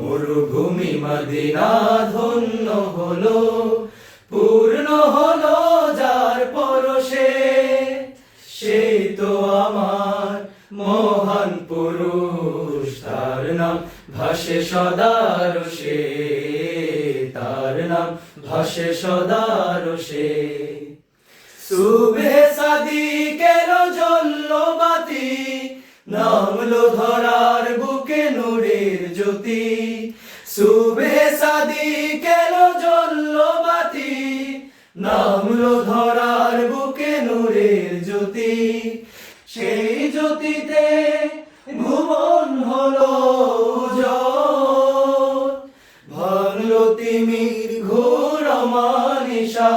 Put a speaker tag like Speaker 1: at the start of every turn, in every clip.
Speaker 1: মরুভূমি মদিনা ধন্য হলো, পূর্ণ হলো যার পরশে। সেই তো আমার মহান পুরুষ, তার নাম ভাসে সদা রসে, তার নাম ভাসে সদা রসে। সুবহে সাদিকের জ্বললো বাতি, নামলো ধরার বুকে নূরের জ্যোতি। সুবহে সাদিকের জ্বললো বাতি, নামলো ধরার বুকে নূরের জ্যোতি। সেই জ্যোতিতে ভুবন হলো উজ্জ্বল, ভাঙলো তিমির ঘোর অমানিসা,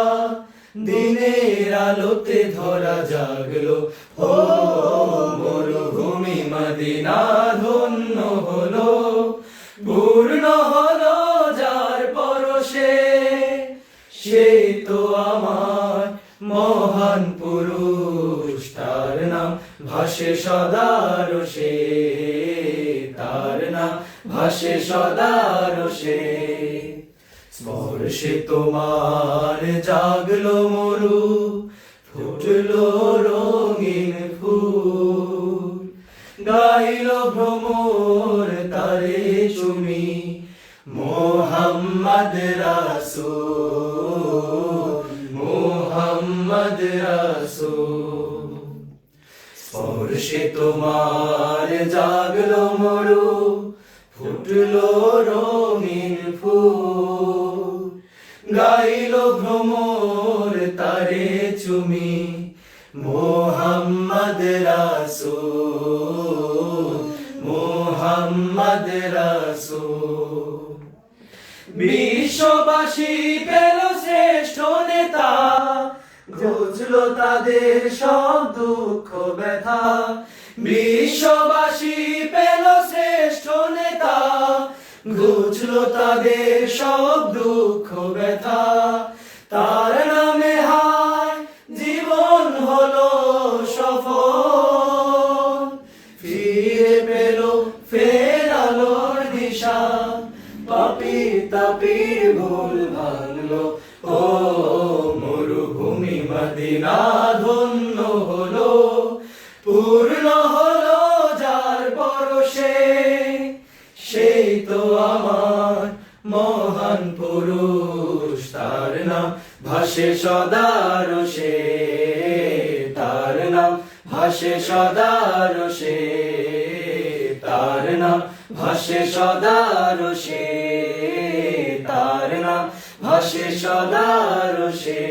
Speaker 1: দিনের আলোতে ধরা জাগলো। ও মরুভূমি মদিনা ধন্য হলো, পূর্ণ হলো যার পরশে। সেই তো আমার মহান পুরুষ, তার নাম ভাসে সদা রসে, তার নাম ভাসে সদা রসে। স্পর্শে তোমার জাগলো মরু, ফুটলো রঙিন ফুল, গাইলো ভ্রমর তারে চুমি, মোহাম্মদ রাসূল, মোহাম্মদ রাসূল। স্পর্শে তোমার জাগলো মরু, ফুটলো রঙিন ফুল, গাইলো ভ্রমর তারে চুমি, মোহাম্মদ রাসূল, মোহাম্মদ রাসূল। বিশ্ববাসী পেল শ্রেষ্ঠ নেতা, ঘুচলো তাদের সব দুঃখ ব্যথা। বিশ্ববাসী পেল শ্রেষ্ঠ নেতা, ঘুচলো তাদের সব দুঃখ ব্যথা। তার নামে হায় জীবন হলো সফল, ফিরে পেল ফের আলোর দিশা, পাপী তাপির ভুল ভাঙলো। ও মরুভূমি মদিনা ধন্য হলো, পূর্ণ হলো যার পরশে। সেই তো আমার মহান পুরুষ, তার নাম ভাসে সদা রসে, তার নাম ভাসে সদা রসে, তার নাম ভাসে সদা রসে, তার নাম ভাসে সদা রসে।